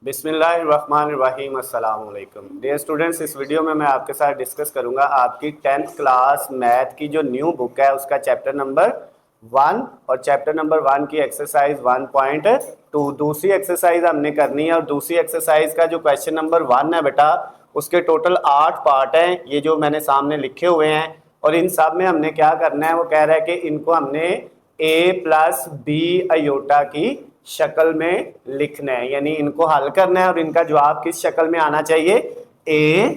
बिस्मिल्लाहिर्रहमानिर्रहीम अस्सलाम वालेकुम डियर स्टूडेंट्स। इस वीडियो में मैं आपके साथ डिस्कस करूंगा आपकी 10th क्लास मैथ की जो न्यू बुक है उसका चैप्टर नंबर 1 और चैप्टर नंबर 1 की एक्सरसाइज 1.2। दूसरी एक्सरसाइज हमने करनी है और दूसरी एक्सरसाइज का जो क्वेश्चन नंबर 1 है बेटा उसके टोटल 8 पार्ट हैं, ये जो मैंने सामने लिखे हुए हैं। और इन सब में हमने क्या करना है, वो कह रहा है कि इनको हमने a प्लस बी अयोटा की शक्ल में लिखना है, यानी इनको हल करना है और इनका जवाब किस शक्ल में आना चाहिए, a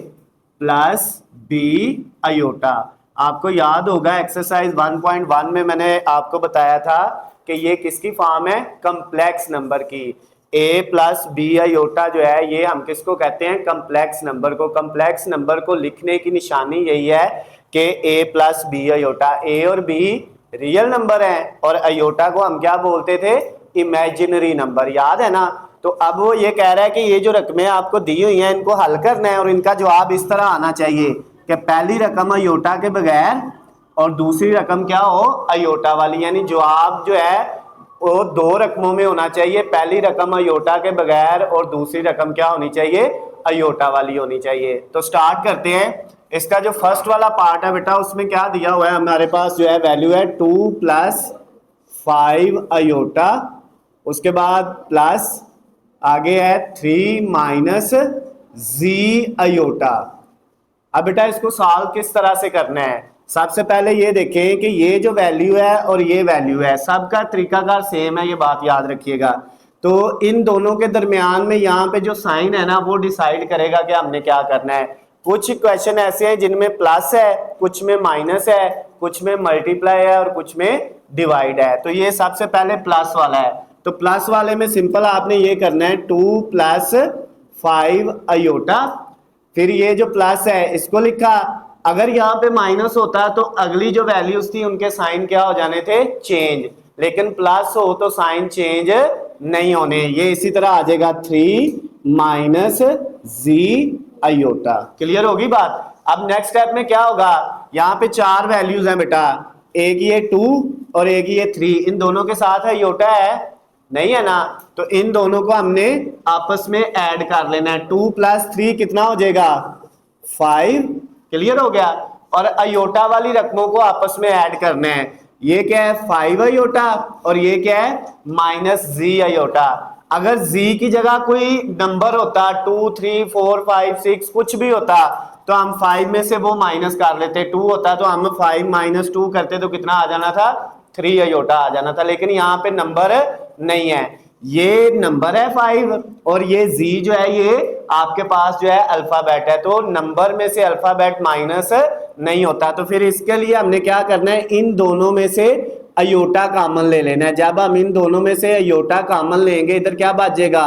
प्लस बी अयोटा। आपको याद होगा एक्सरसाइज 1.1 में मैंने आपको बताया था कि ये किसकी फॉर्म है, कम्प्लेक्स नंबर की। a प्लस बी अयोटा जो है ये हम किसको कहते हैं, कम्प्लेक्स नंबर को। कम्प्लेक्स नंबर को लिखने की निशानी यही है कि a plus B iota, a और b रियल नंबर है और अयोटा को हम क्या बोलते थे, इमेजिनरी नंबर, याद है ना। तो अब वो ये कह रहा है कि ये जो रकमें आपको दी हुई हैं इनको हल करना है और इनका जवाब इस तरह आना चाहिए कि पहली रकम अयोटा के बगैर और दूसरी रकम क्या हो, अयोटा वाली। यानी जवाब जो है वो दो रकमों में होना चाहिए, पहली रकम अयोटा के बगैर और दूसरी रकम क्या होनी चाहिए, अयोटा वाली होनी चाहिए। तो स्टार्ट करते हैं। इसका जो फर्स्ट वाला पार्ट है बेटा उसमें क्या दिया हुआ है, हमारे पास जो है वैल्यू है 2 प्लस 5 अयोटा, उसके बाद प्लस आगे है 3 माइनस जी अयोटा। अब बेटा इसको सॉल्व किस तरह से करना है, सबसे पहले ये देखें कि ये जो वैल्यू है और ये वैल्यू है सबका तरीकाकार सेम है, ये बात याद रखिएगा। तो इन दोनों के दरमियान में यहाँ पे जो साइन है ना वो डिसाइड करेगा कि हमने क्या करना है। कुछ क्वेश्चन ऐसे हैं जिनमें प्लस है, कुछ में माइनस है, कुछ में मल्टीप्लाई है और कुछ में डिवाइड है। तो ये सबसे पहले प्लस वाला है, तो प्लस वाले में सिंपल आपने ये करना है 2 प्लस 5 अयोटा, फिर ये जो प्लस है इसको लिखा। अगर यहाँ पे माइनस होता तो अगली जो वैल्यूज थी उनके साइन क्या हो जाने थे, चेंज, लेकिन प्लस हो तो साइन चेंज नहीं होने, ये इसी तरह आ जाएगा 3 माइनस जी अयोटा। क्लियर होगी बात। अब नेक्स्ट स्टेप में क्या होगा, यहाँ पे चार वैल्यूज हैं बेटा, एक ये 2 और एक ये 3, इन दोनों के साथ अयोटा है नहीं है ना, तो इन दोनों को हमने आपस में ऐड कर लेना है। 2 प्लस 3 कितना हो जाएगा, 5। क्लियर हो गया। और अयोटा वाली रकमों को आपस में ऐड करना है, ये क्या है 5 अयोटा और ये क्या है माइनस जी अयोटा। अगर जी की जगह कोई नंबर होता 2 3 4 5 6 कुछ भी होता तो हम 5 में से वो माइनस कर लेते, 2 होता तो हम 5 माइनस 2 करते तो कितना आ जाना था, 3 अयोटा आ जाना था। लेकिन यहाँ पे नंबर नहीं है, ये नंबर है 5 और ये जी जो है ये आपके पास जो है अल्फाबेट है, तो नंबर में से अल्फाबेट माइनस नहीं होता। तो फिर इसके लिए हमने क्या करना है, इन दोनों में से अयोटा कॉमन ले लेना है। जब हम इन दोनों में से अयोटा कॉमन लेंगे इधर क्या बचेगा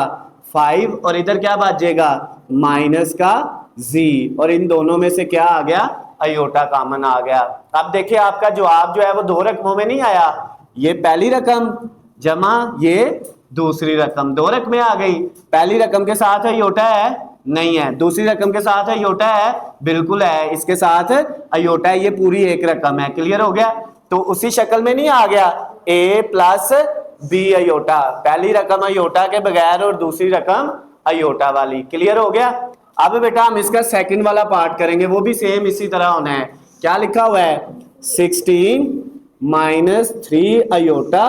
5 और इधर क्या बचेगा माइनस का जी, और इन दोनों में से क्या आ गया, अयोटा कॉमन आ गया। अब देखिए आपका जवाब जो है वो दो रकमों में नहीं आया, ये पहली रकम जमा ये दूसरी रकम, दो रकमें आ गई। पहली रकम के साथ अयोटा है नहीं है, दूसरी रकम के साथ अयोटा है बिल्कुल है, इसके साथ अयोटा है, ये पूरी एक रकम है। क्लियर हो गया। तो उसी शक्ल में नहीं आ गया a प्लस बी अयोटा, पहली रकम अयोटा के बगैर और दूसरी रकम अयोटा वाली। क्लियर हो गया। अब बेटा हम इसका सेकंड वाला पार्ट करेंगे, वो भी सेम इसी तरह होना है। क्या लिखा हुआ है 16 माइनस 3 अयोटा,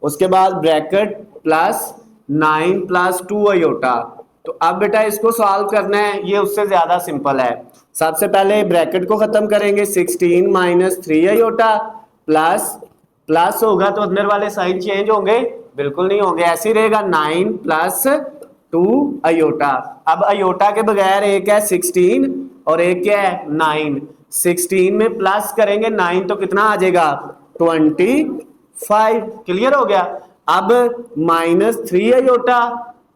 उसके बाद ब्रैकेट प्लस 9 प्लस 2 अयोटा। तो अब बेटा इसको सॉल्व करना है, ये उससे ज्यादा सिंपल है। सबसे पहले ब्रैकेट को खत्म करेंगे, 16 माइनस 3 अयोटा प्लस प्लस होगा तो अंदर वाले साइन चेंज होंगे, बिल्कुल नहीं होंगे, ऐसे ही रहेगा 9 प्लस 2 अयोटा। अब अयोटा के बगैर एक है 16 और एक क्या है 9, 16 में प्लस करेंगे 9 तो कितना आ जाएगा 25। क्लियर हो गया। अब minus 3 iota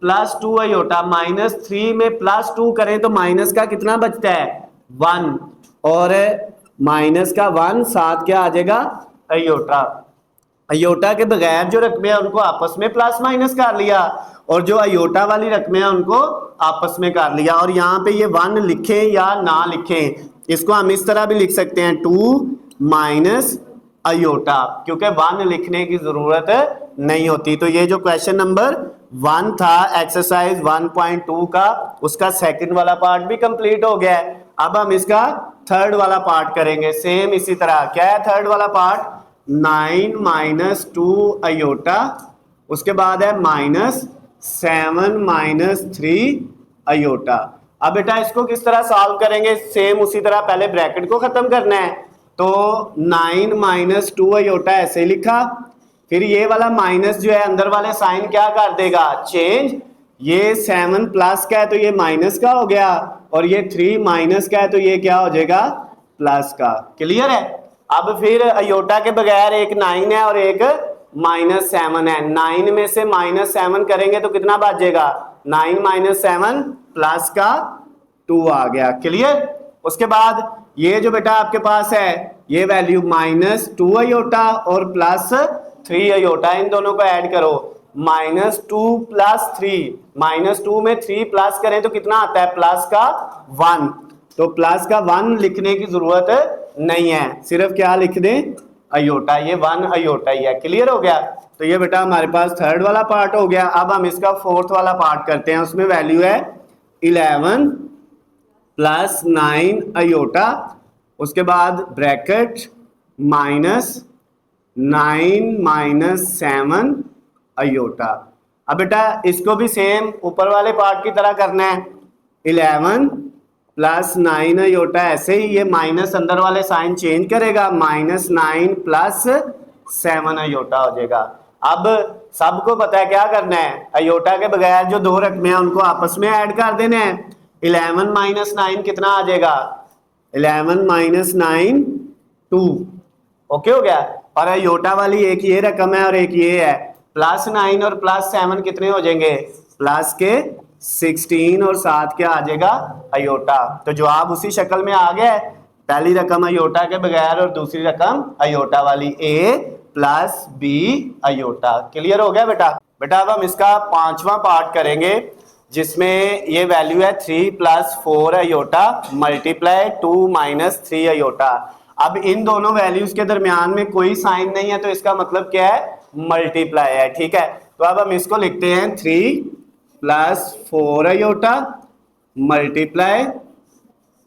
plus 2 iota, minus 3 में प्लस 2 करें तो माइनस का कितना बचता है 1 और माइनस का 1 साथ क्या आ जाएगा अयोटा। अयोटा के बगैर जो रकमें हैं उनको आपस में प्लस माइनस कर लिया और जो अयोटा वाली रकमें हैं उनको आपस में कर लिया। और यहाँ पे ये 1 लिखें या ना लिखें, इसको हम इस तरह भी लिख सकते हैं 2 माइनस अयोटा, क्योंकि 1 लिखने की जरूरत नहीं होती। तो ये जो क्वेश्चन नंबर 1 था एक्सरसाइज 1.2 का, उसका सेकंड वाला पार्ट भी कंप्लीट हो गया है। अब हम इसका थर्ड वाला पार्ट करेंगे सेम इसी तरह। क्या है थर्ड वाला पार्ट? 9 माइनस 2 अयोटा, उसके बाद है -7 माइनस 3 अयोटा। अब बेटा इसको किस तरह सॉल्व करेंगे? सेम उसी तरह, पहले ब्रैकेट को खत्म करना है, तो 9 माइनस 2 अयोटा ऐसे लिखा, फिर ये वाला माइनस जो है अंदर वाले साइन क्या कर देगा? चेंज। ये 7 प्लस का है तो ये माइनस का हो गया, और ये 3 माइनस का है तो ये क्या हो जाएगा? प्लस का। क्लियर है? अब फिर अयोटा के बगैर एक 9 है और एक -7 है। 9 में से -7 करेंगे तो कितना बचेगा? 9 माइनस 7 प्लस का 2 आ गया। क्लियर? उसके बाद ये जो बेटा आपके पास है ये वैल्यू -2 अयोटा और +3 अयोटा, इन दोनों को ऐड करो। -2 प्लस 3, -2 में 3 प्लस करें तो कितना आता है? प्लस का 1। तो प्लस का 1 लिखने की जरूरत नहीं है, सिर्फ क्या लिख दें? अयोटा। ये 1 अयोटा ही है। क्लियर हो गया? तो ये बेटा हमारे पास थर्ड वाला पार्ट हो गया। अब हम इसका फोर्थ वाला पार्ट करते हैं। उसमें वैल्यू है 11 प्लस 9 अयोटा, उसके बाद ब्रैकेट -9 माइनस 7 अयोटा। अब बेटा इसको भी सेम ऊपर वाले पार्ट की तरह करना है। 11 प्लस 9 अयोटा, ऐसे ही ये माइनस अंदर वाले साइन चेंज करेगा, -9 प्लस 7 अयोटा हो जाएगा। अब सबको पता है क्या करना है? अयोटा के बगैर जो दो रकमें हैं उनको आपस में ऐड कर देने हैं। 11 माइनस 9 कितना आ जाएगा? 11 माइनस 9 2। ओके हो गया? और अयोटा वाली एक ये रकम है और एक ये है। +9 और +7 कितने हो जाएंगे? प्लस के 16 और साथ क्या आ जाएगा? अयोटा। तो जवाब उसी शक्ल में आ गया है, पहली रकम अयोटा के बगैर और दूसरी रकम अयोटा वाली, A plus B iota. Clear हो गया बेटा? बेटा अब हम इसका पांचवा पार्ट करेंगे जिसमें ये वैल्यू है 3 plus 4 iota multiply 2 minus 3 iota. अब इन दोनों वैल्यूज के दरमियान में कोई साइन नहीं है तो इसका मतलब क्या है? मल्टीप्लाई है। ठीक है, तो अब हम इसको लिखते हैं 3 plus 4 iota multiply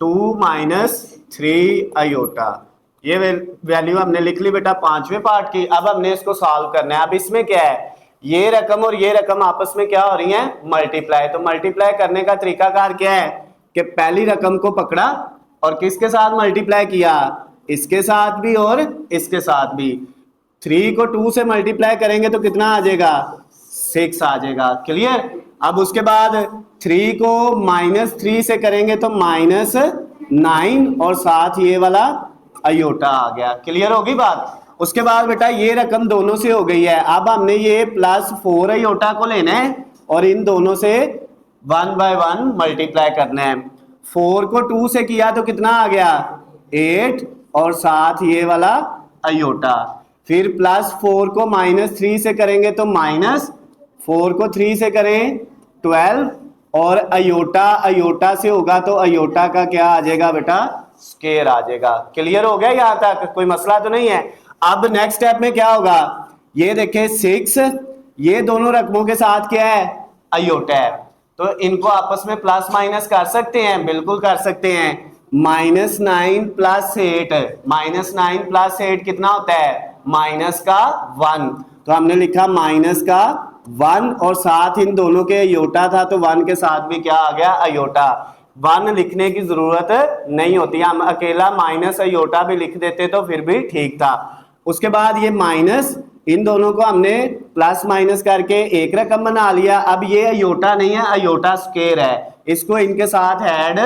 2 minus 3 iota. ये वैल्यू हमने लिख ली बेटा पांचवें पार्ट की। अब हमने इसको सॉल्व करना है। अब इसमें क्या है? ये रकम और ये रकम आपस में क्या हो रही है? मल्टीप्लाई। तो मल्टीप्लाई करने का तरीकाकार क्या है कि पहली रकम को पकड़ा और किसके साथ मल्टीप्लाई किया? इसके साथ भी और इसके साथ भी। 3 को 2 से मल्टीप्लाई करेंगे तो कितना आ जाएगा? 6 आ जाएगा। क्लियर? अब उसके बाद 3 को -3 से करेंगे तो -9 और साथ ये वाला अयोटा आ गया। क्लियर होगी बात? उसके बाद बेटा ये रकम दोनों से हो गई है। अब हमने ये +4 अयोटा को लेना है और इन दोनों से 1 बाय 1 मल्टीप्लाई करना है। 4 को 2 से किया तो कितना आ गया? 8 और साथ ये वाला अयोटा। फिर +4 को -3 से करेंगे तो -4 को 3 से करें 12 और अयोटा अयोटा से होगा तो अयोटा का क्या आ जाएगा बेटा? स्क्वायर आ जाएगा। क्लियर हो गया? यहां तक कोई मसला तो नहीं है? अब नेक्स्ट स्टेप में क्या होगा? ये देखें 6, ये दोनों रकमों के साथ क्या है? अयोटा है, तो इनको आपस में प्लस माइनस कर सकते हैं। बिल्कुल कर सकते हैं। -9 प्लस 8, -9 प्लस 8 कितना होता है? माइनस का 1। तो हमने लिखा माइनस का 1 और साथ इन दोनों के अयोटा था तो 1 के साथ भी क्या आ गया? अयोटा। 1 लिखने की जरूरत नहीं होती, हम अकेला माइनस अयोटा भी लिख देते तो फिर भी ठीक था। उसके बाद ये माइनस, इन दोनों को हमने प्लस माइनस करके एक रकम बना लिया। अब ये अयोटा नहीं है, अयोटा स्क्वायर है, इसको इनके साथ ऐड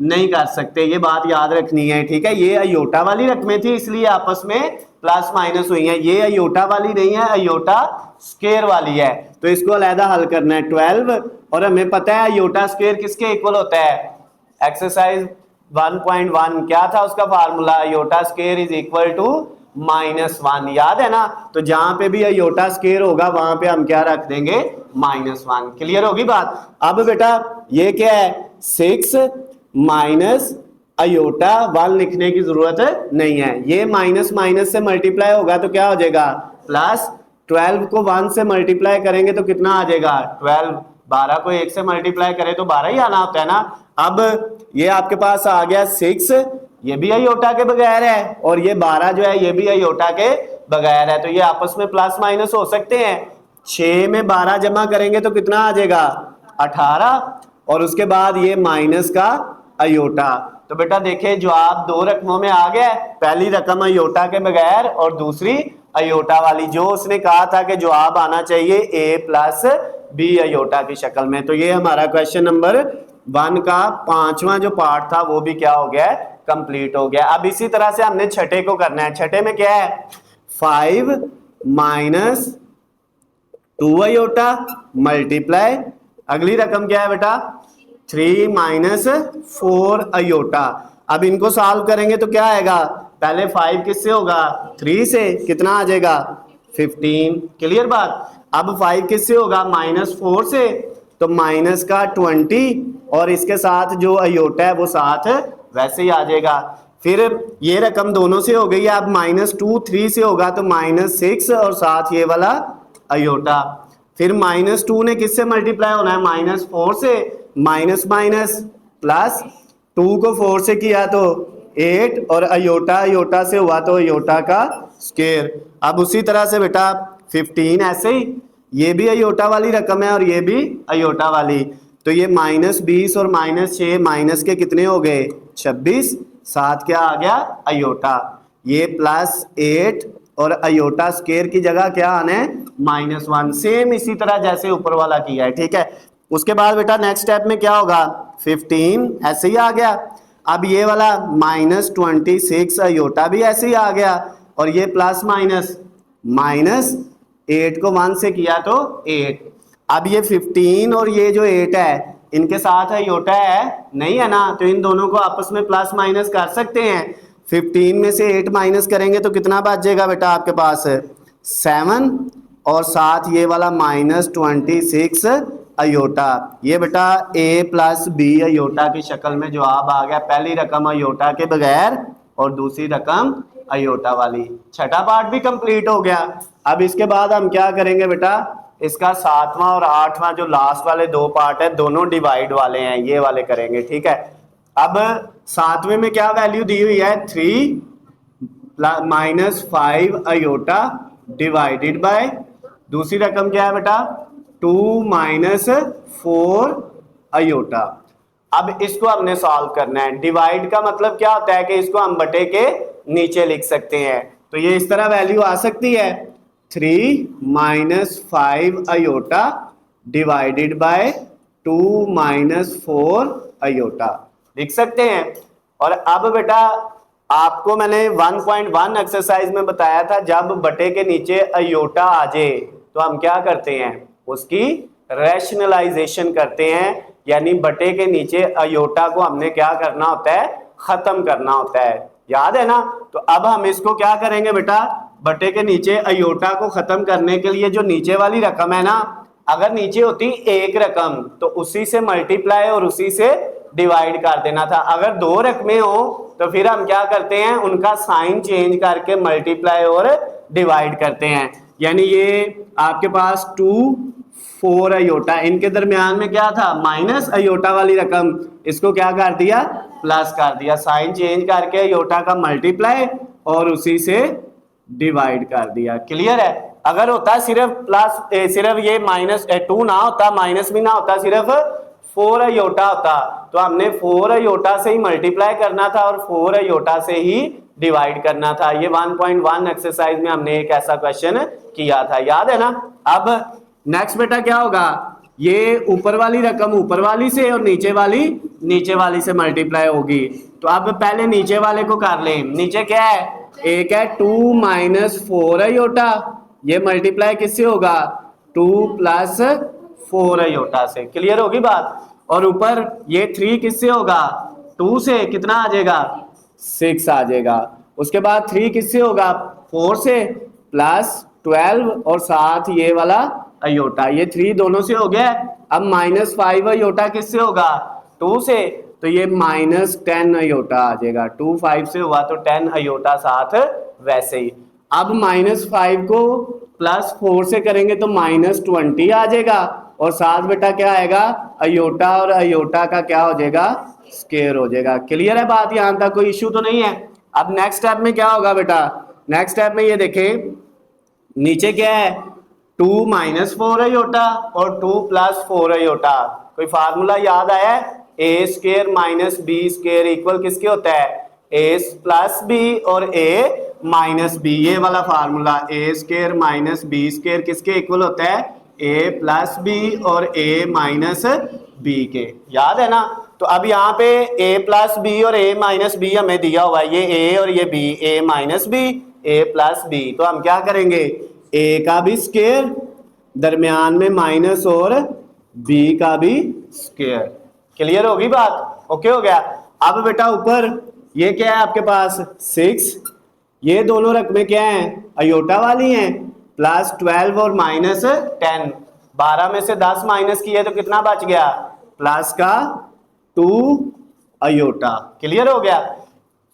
नहीं कर सकते, ये बात याद रखनी है। ठीक है, ये अयोटा वाली रकमें थी इसलिए आपस में प्लस माइनस हुई है। ये अयोटा वाली नहीं है, अयोटा स्क्वायर वाली है, तो इसको अलहदा हल करना है। 12 और हमें पता है अयोटा स्क्वायर किसके इक्वल होता है? एक्सरसाइज 1.1 क्या था उसका formula? Iota square is equal to -1। याद है ना? तो जहां पे भी अयोटा स्क्वायर होगा वहां पे हम क्या रख देंगे? -1। क्लियर होगी बात? अब बेटा ये क्या है? 6 माइनस अयोटा 1 लिखने की जरूरत नहीं है। ये माइनस माइनस से मल्टीप्लाई होगा तो क्या हो जाएगा? प्लस 12 को 1 से मल्टीप्लाई करेंगे तो कितना आ जाएगा 12, 12 को 1 से मल्टीप्लाई करें तो 12 ही आना होता है ना। अब ये आपके पास आ गया 6, ये भी आयोटा के बगैर है, और ये 12 जो है ये भी आयोटा के बगैर है, तो ये आपस में प्लस माइनस हो सकते हैं। 6 में 12 जमा करेंगे तो कितना आ जाएगा 18, और उसके बाद ये माइनस का आयोटा। तो बेटा देखिए जवाब दो रकमों में आ गया, पहली रकम आयोटा के बगैर और दूसरी आयोटा वाली, जो उसने कहा था कि जवाब आना चाहिए a प्लस बी आयोटा की शक्ल में। तो ये हमारा क्वेश्चन नंबर 1 का 5वां जो पार्ट था वो भी क्या हो गया है, कंप्लीट हो गया। अब इसी तरह से हमने छठे को करना है। छठे में क्या है 5 माइनस 2 आयोटा मल्टीप्लाई, अगली रकम क्या है बेटा 3 माइनस 4 आयोटा। अब इनको सॉल्व करेंगे तो क्या आएगा, पहले 5 किससे होगा 3 से, कितना आ जाएगा 15, क्लियर बात। अब 5 किससे होगा -4 से, तो माइनस का 20, और इसके साथ जो आयोटा है वो साथ वैसे ही आ जाएगा। फिर ये रकम दोनों से हो गई है, अब -2 3 से होगा तो -6 और साथ ये वाला आयोटा। फिर -2 ने किससे मल्टीप्लाई होना है -4 से, माइनस माइनस प्लस, 2 को 4 से किया तो 8, और आयोटा आयोटा से हुआ तो आयोटा का स्क्वायर। अब उसी तरह से बेटा 15 ऐसे ही, ये भी आयोटा वाली रकम है और ये भी आयोटा वाली, तो ये -20 और -6 माइनस के कितने हो गए 26, साथ क्या आ गया आयोटा, ये +8 और आयोटा स्क्वायर की जगह क्या आना है -1, सेम इसी तरह जैसे ऊपर वाला किया है, ठीक है। उसके बाद बेटा नेक्स्ट स्टेप में क्या होगा 15 ऐसे ही आ गया, अब ये वाला -26 आयोटा भी ऐसे ही आ गया, और ये प्लस माइनस -8 को 1 से किया तो 8। अब ये 15 और ये जो 8 है इनके साथ आयोटा है नहीं है ना, तो इन दोनों को आपस में प्लस माइनस कर सकते हैं। 15 में से 8 माइनस करेंगे तो कितना बचेगा बेटा आपके पास 7, और साथ ये वाला -26 आयोटा, ये बेटा a प्लस बी आयोटा की शक्ल में जवाब आ गया, पहली रकम आयोटा के बगैर और दूसरी रकम आयोटा वाली। छठा पार्ट भी कंप्लीट हो गया। अब इसके बाद हम क्या करेंगे बेटा, इसका 7वां और 8वां जो लास्ट वाले दो पार्ट है दोनों डिवाइड वाले हैं, ये वाले करेंगे, ठीक है। अब 7वें में क्या वैल्यू दी हुई है 3 -5 आयोटा डिवाइडेड बाय, दूसरी रकम क्या है बेटा 2 -4 आयोटा। अब इसको हमने सॉल्व करना है। डिवाइड का मतलब क्या होता है कि इसको हम बटे के नीचे लिख सकते हैं, तो ये इस तरह वैल्यू आ सकती है 3 -5 आयोटा डिवाइडेड बाय 2 -4 आयोटा लिख सकते हैं। और अब बेटा आपको मैंने 1.1 एक्सरसाइज में बताया था जब बटे के नीचे आयोटा आ जाए तो हम क्या करते हैं उसकी रैशनलाइजेशन करते हैं, यानी बटे के नीचे आयोटा को हमने क्या करना होता है खत्म करना होता है, याद है ना। तो अब हम इसको क्या करेंगे बेटा, बटे के नीचे आयोटा को खत्म करने के लिए जो नीचे वाली रकम है ना, अगर नीचे होती एक रकम तो उसी से मल्टीप्लाई और उसी से डिवाइड कर देना था। अगर दो रकमें हो तो फिर हम क्या करते हैं उनका साइन चेंज करके मल्टीप्लाई और डिवाइड करते हैं। यानी ये आपके पास 2 4 आयोटा, इनके दरमियान में क्या था माइनस आयोटा वाली रकम, इसको क्या कर दिया प्लस कर दिया, साइन चेंज करके आयोटा का मल्टीप्लाई और उसी से डिवाइड कर दिया। क्लियर है। अगर होता सिर्फ प्लस सिर्फ ये -2 ना होता, माइनस भी ना होता, सिर्फ 4 आयोटा होता तो हमने 4 आयोटा से ही मल्टीप्लाई करना था और 4 आयोटा से ही डिवाइड करना था। ये 1.1 एक्सरसाइज में हमने एक ऐसा क्वेश्चन किया था, याद है ना। अब नेक्स्ट बेटा क्या होगा, ये ऊपर वाली रकम ऊपर वाली से और नीचे वाली से मल्टीप्लाई होगी। तो अब पहले नीचे वाले को कर लें। नीचे क्या है, एक है 2 -4 आयोटा, ये मल्टीप्लाई किससे होगा 2 + 4 आयोटा से। क्लियर होगी बात। और ऊपर ये 3 किससे होगा 2 से, कितना आ जाएगा 6 आ जाएगा। उसके बाद 3 किससे होगा 4 से +12 और साथ ये वाला आयोटा, ये 3 दोनों से हो गया। अब -5 आयोटा किससे होगा 2 से, तो ये -10 आयोटा आ जाएगा। 2 5 से हुआ तो 10 आयोटा साथ वैसे ही। अब -5 को +4 से करेंगे तो -20 आ जाएगा, और साथ बेटा क्या आएगा, अयोटा और अयोटा का क्या हो जाएगा, स्क्वायर हो जाएगा। क्लियर है बात, यहां तक कोई इश्यू तो नहीं है। अब नेक्स्ट स्टेप में क्या होगा बेटा, नेक्स्ट स्टेप में ये देखें नीचे क्या है, 2 -4 अयोटा और 2 +4 अयोटा। कोई फार्मूला याद आया है, A square minus B square equal किसके होता है, ए प्लस बी और ए माइनस बी। ये वाला formula A square minus B square किसके इक्वल होता है, ए प्लस बी और ए माइनस बी के, याद है ना। तो अब यहाँ पे a प्लस बी और a माइनस बी हमें दिया हुआ है, ये a और ये b, a minus B a plus B. तो हम क्या करेंगे, a का भी स्क्वायर, दरमियान में माइनस और b का भी स्क्वायर। क्लियर होगी बात, ओके हो गया। अब बेटा ऊपर ये क्या है आपके पास 6, ये दोनों रकमें क्या हैं, अयोटा वाली हैं, +12 और -10, 12 में से 10 माइनस किए तो कितना बच गया, प्लस का 2 अयोटा। क्लियर हो गया।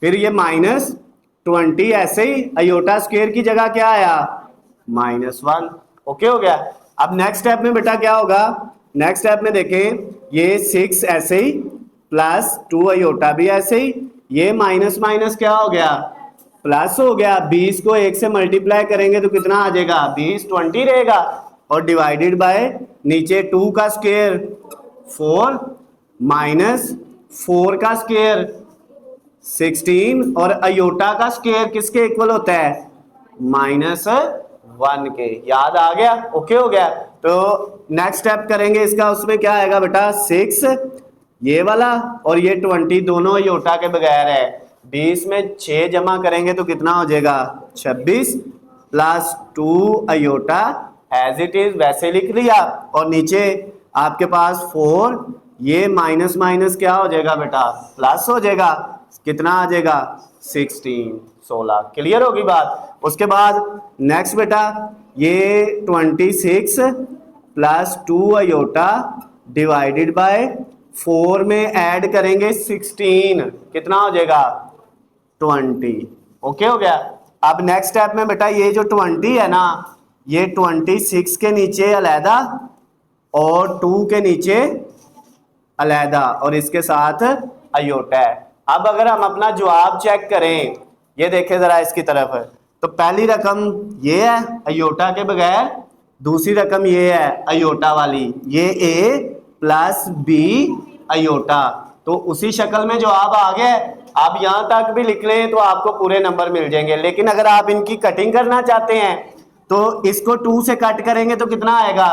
फिर ये -20 ऐसे ही अयोटा स्क्वायर की जगह क्या आया, -1। ओके हो गया। अब नेक्स्ट स्टेप में बेटा क्या होगा, नेक्स्ट स्टेप में देखें ये 6 ऐसे ही +2 अयोटा भी ऐसे ही, ये माइनस माइनस क्या हो गया, प्लस हो गया। 20 को 1 से मल्टीप्लाई करेंगे तो कितना आ जाएगा, 20 रहेगा, और डिवाइडेड बाय नीचे 2 का स्क्वायर 4 -4 का स्क्वायर 16, और अयोटा का स्क्वायर किसके इक्वल होता है, -1 के। याद आ गया, ओके हो गया। तो नेक्स्ट स्टेप करेंगे इसका, उसमें क्या आएगा बेटा 6 ये वाला और ये 20 दोनों अयोटा के बगैर है, 20 में 6 जमा करेंगे तो कितना हो जाएगा 26 +2 अयोटा एज इट इज वैसे लिख लिया, और नीचे आपके पास 4, ये माइनस माइनस क्या हो जाएगा बेटा, प्लस हो जाएगा, कितना आ जाएगा 16। क्लियर होगी बात। उसके बाद नेक्स्ट बेटा ये 26 +2 अयोटा डिवाइडेड बाय 4 में ऐड करेंगे 16, कितना हो जाएगा 20। ओके हो गया। अब नेक्स्ट स्टेप में बेटा ये जो 20 है ना, ये 26 के नीचे अलहदा और 2 के नीचे अलहदा, और इसके साथ अयोटा है। अब अगर हम अपना जवाब चेक करें, ये देखें जरा इसकी तरफ, तो पहली रकम ये है अयोटा के बगैर, दूसरी रकम ये है अयोटा वाली, ये a + b अयोटा। तो उसी शक्ल में जवाब आ गया। आप यहां तक भी लिख लें तो आपको पूरे नंबर मिल जाएंगे, लेकिन अगर आप इनकी कटिंग करना चाहते हैं तो इसको 2 से कट करेंगे तो कितना आएगा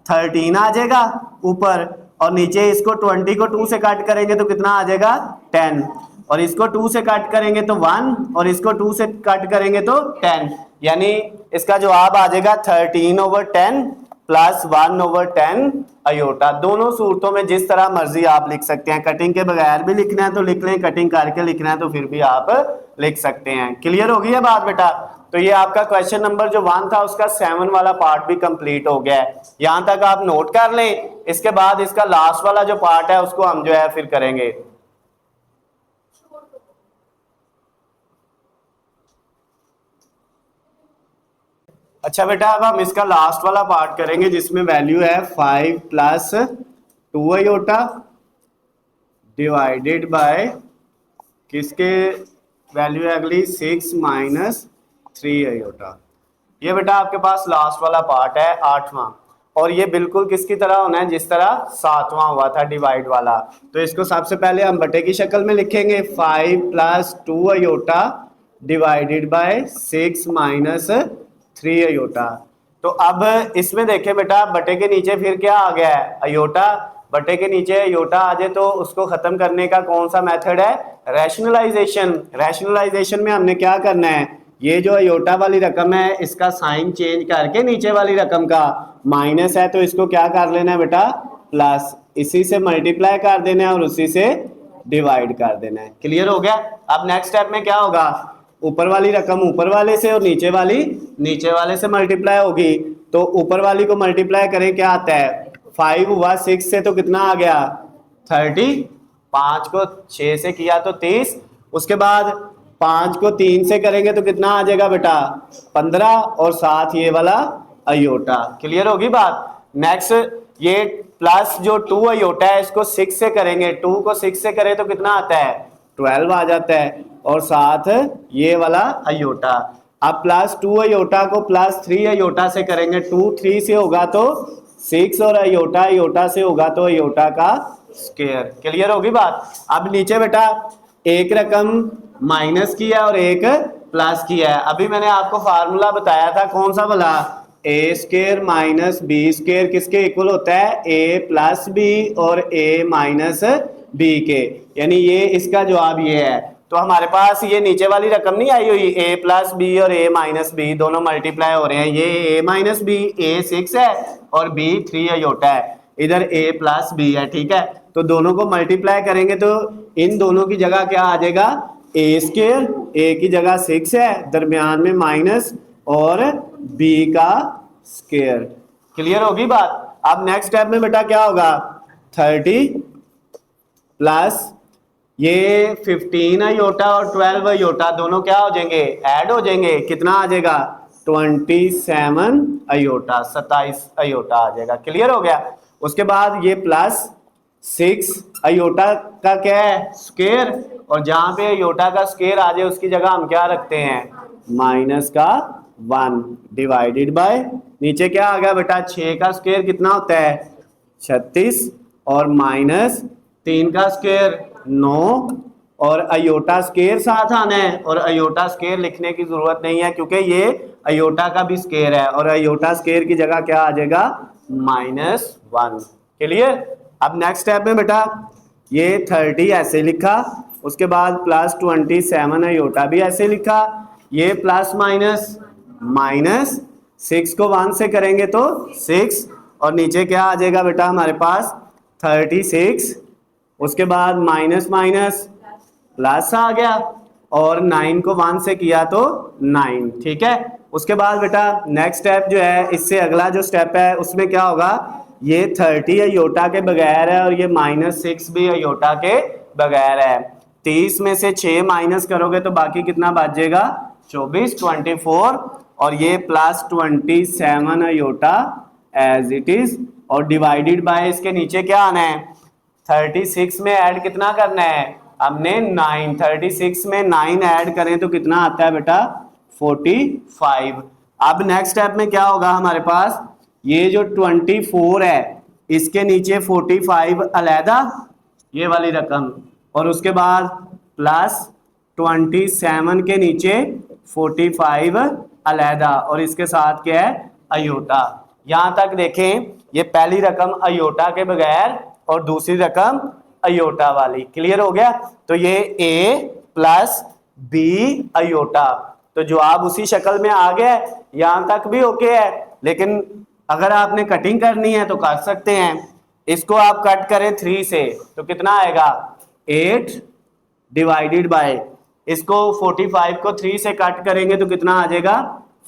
13 आ जाएगा ऊपर, और नीचे इसको 20 को 2 से कट करेंगे तो कितना आ जाएगा 10, और इसको 2 से कट करेंगे तो 1, और इसको 2 से कट करेंगे तो 10, यानी इसका जवाब आ जाएगा 13/10 + 1/10 अयोटा। दोनों सूरतों में जिस तरह मर्जी आप लिख सकते हैं, कटिंग के बगैर भी लिखना है तो लिख लें, कटिंग करके लिखना है तो फिर भी आप लिख सकते हैं। क्लियर हो गई है बात बेटा। तो ये आपका क्वेश्चन नंबर जो 1 था उसका 7 वाला पार्ट भी कंप्लीट हो गया है। यहां तक आप नोट कर लें, इसके बाद इसका लास्ट वाला जो पार्ट है उसको हम जो है फिर करेंगे। अच्छा बेटा, अब हम इसका लास्ट वाला पार्ट करेंगे जिसमें वैल्यू है 5 + 2 अयोटा डिवाइडेड बाय किसके वैल्यू है अगली 6 - 3 अयोटा। ये बेटा आपके पास लास्ट वाला पार्ट है 8वां, और ये बिल्कुल किसकी तरह होना है जिस तरह 7वां हुआ था डिवाइड वाला। तो इसको सबसे पहले हम बटे की शक्ल में लिखेंगे, 5 + 2 अयोटा डिवाइडेड बाय 6 - 3 अयोटा। तो अब इसमें देखें बेटा, बटे के नीचे फिर क्या आ गया है अयोटा, बटे के नीचे अयोटा आ जाए तो उसको खत्म करने का कौन सा मेथड है, रैशनलाइजेशन। रैशनलाइजेशन में हमने क्या करना है, ये जो अयोटा वाली रकम है इसका साइन चेंज करके नीचे वाली रकम का माइनस है तो इसको क्या कर लेना है बेटा प्लस, इसी से मल्टीप्लाई कर देना है और उसी से डिवाइड कर देना है। क्लियर हो गया। अब नेक्स्ट स्टेप में क्या होगा, ऊपर वाली रकम ऊपर वाले से और नीचे वाली नीचे वाले से मल्टीप्लाई होगी, तो ऊपर वाली को मल्टीप्लाई करें क्या आता है 5 हुआ 6 से तो कितना आ गया 30, 5 को 6 से किया तो 30, उसके बाद 5 को 3 से करेंगे तो कितना आ जाएगा बेटा 15 और साथ ये वाला अयोटा। क्लियर होगी बात। नेक्स्ट ये प्लस जो 2 अयोटा है इसको 6 से करेंगे, 2 को 6 से करें तो कितना आता है 12 आ जाता है और साथ ये वाला अयोटा। अब प्लस 2 अयोटा को प्लस 3 अयोटा से करेंगे, 2 3 से होगा तो 6 और अयोटा अयोटा से होगा तो अयोटा का स्क्वायर। क्लियर होगी बात। अब नीचे बेटा एक रकम माइनस की है और एक प्लस की है। अभी मैंने आपको फार्मूला बताया था कौन सा वाला, ए स्क्वायर माइनस बी स्क्वायर किसके इक्वल होता है, ए प्लस बी और ए माइनस बी के, यानी ये इसका जवाब ये है। तो हमारे पास ये नीचे वाली रकम नहीं आई हुई, ए प्लस बी और ए माइनस बी दोनों मल्टीप्लाई हो रहे हैं, ये ए माइनस बी, ए 6 है और बी 3 अयोटा है, इधर ए प्लस बी है। ठीक है, तो दोनों को मल्टीप्लाई करेंगे तो इन दोनों की जगह क्या आ जाएगा ए स्क्वायर, ए की जगह 6 है, दरमियान में माइनस और बी का स्क्वायर। क्लियर होगी बात। अब नेक्स्ट स्टेप में बेटा क्या होगा 30 प्लस ये 15 अयोटा और 12 अयोटा दोनों क्या हो जाएंगे ऐड हो जाएंगे, कितना आ जाएगा 27 अयोटा, 27 अयोटा आ जाएगा। क्लियर हो गया। उसके बाद ये प्लस 6 अयोटा का क्या है स्क्वायर, और जहां पे अयोटा का स्क्वायर आ जाए उसकी जगह हम क्या रखते हैं माइनस का 1 डिवाइडेड बाय नीचे क्या आ गया बेटा 6 का स्क्वायर कितना होता है 36 और माइनस 3 का स्क्वायर 9 और अयोटा स्क्वायर साथ आना है, और अयोटा स्क्वायर लिखने की जरूरत नहीं है क्योंकि ये अयोटा का भी स्क्वायर है और अयोटा स्क्वायर की जगह क्या आ जाएगा -1। क्लियर। अब नेक्स्ट स्टेप में बेटा ये 30 ऐसे लिखा, उसके बाद प्लस 27 अयोटा भी ऐसे लिखा, ये प्लस माइनस 6 को 1 से करेंगे तो 6 और नीचे क्या आ जाएगा बेटा हमारे पास 36, उसके बाद माइनस प्लस आ गया और 9 को 1 से किया तो 9। ठीक है। उसके बाद बेटा नेक्स्ट स्टेप जो है इससे अगला जो स्टेप है उसमें क्या होगा ये 30 अयोटा के बगैर है और ये -6 भी अयोटा के बगैर है। 30 में से 6 माइनस करोगे तो बाकी कितना बच जाएगा 24 24 और ये plus 27 iota as it is और डिवाइडेड बाय इसके नीचे क्या आना है 36 में ऐड कितना करना है हमने 9, 36 में 9 ऐड करें तो कितना आता है बेटा 45। अब नेक्स्ट स्टेप में क्या होगा हमारे पास ये जो 24 है इसके नीचे 45 अलहदा ये वाली रकम और उसके बाद प्लस 27 के नीचे 45 अलहदा और इसके साथ क्या है अयोटा। यहां तक देखें ये पहली रकम अयोटा के बगैर और दूसरी रकम अयोटा वाली। क्लियर हो गया। तो ये a प्लस बी अयोटा, तो जवाब उसी शक्ल में आ गया है, यहां तक भी ओके है। लेकिन अगर आपने कटिंग करनी है तो कर सकते हैं। इसको आप कट करें 3 से तो कितना आएगा 8 डिवाइडेड बाय इसको 45 को 3 से कट करेंगे तो कितना आ जाएगा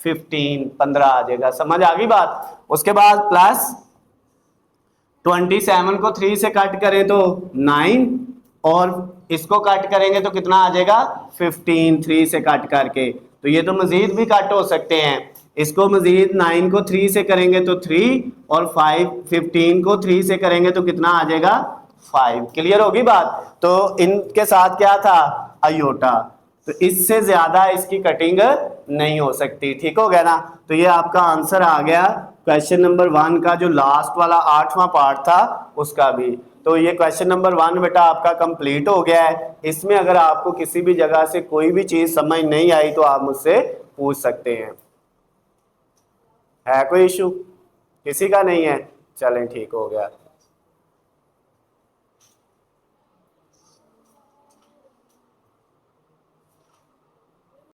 15 आ जाएगा। समझ आ गई बात। उसके बाद प्लस 27 को 3 से कट करें तो 9 और इसको कट करेंगे तो कितना आ जाएगा 15 3 से कट करके, तो ये तो मजीद भी कट हो सकते हैं। इसको मजीद 9 को 3 से करेंगे तो 3 और 15 को 3 से करेंगे तो कितना आ जाएगा 5। क्लियर होगी बात। तो इनके साथ क्या था अयोटा, तो इससे ज्यादा इसकी कटिंग नहीं हो सकती। ठीक हो गया ना। तो ये आपका आंसर आ गया क्वेश्चन नंबर 1 का जो लास्ट वाला 8वां पार्ट था उसका भी। तो ये क्वेश्चन नंबर 1 बेटा आपका कंप्लीट हो गया है। इसमें अगर आपको किसी भी जगह से कोई भी चीज समझ नहीं आई तो आप मुझसे पूछ सकते हैं। है कोई इशू किसी का नहीं है? चलें ठीक हो गया।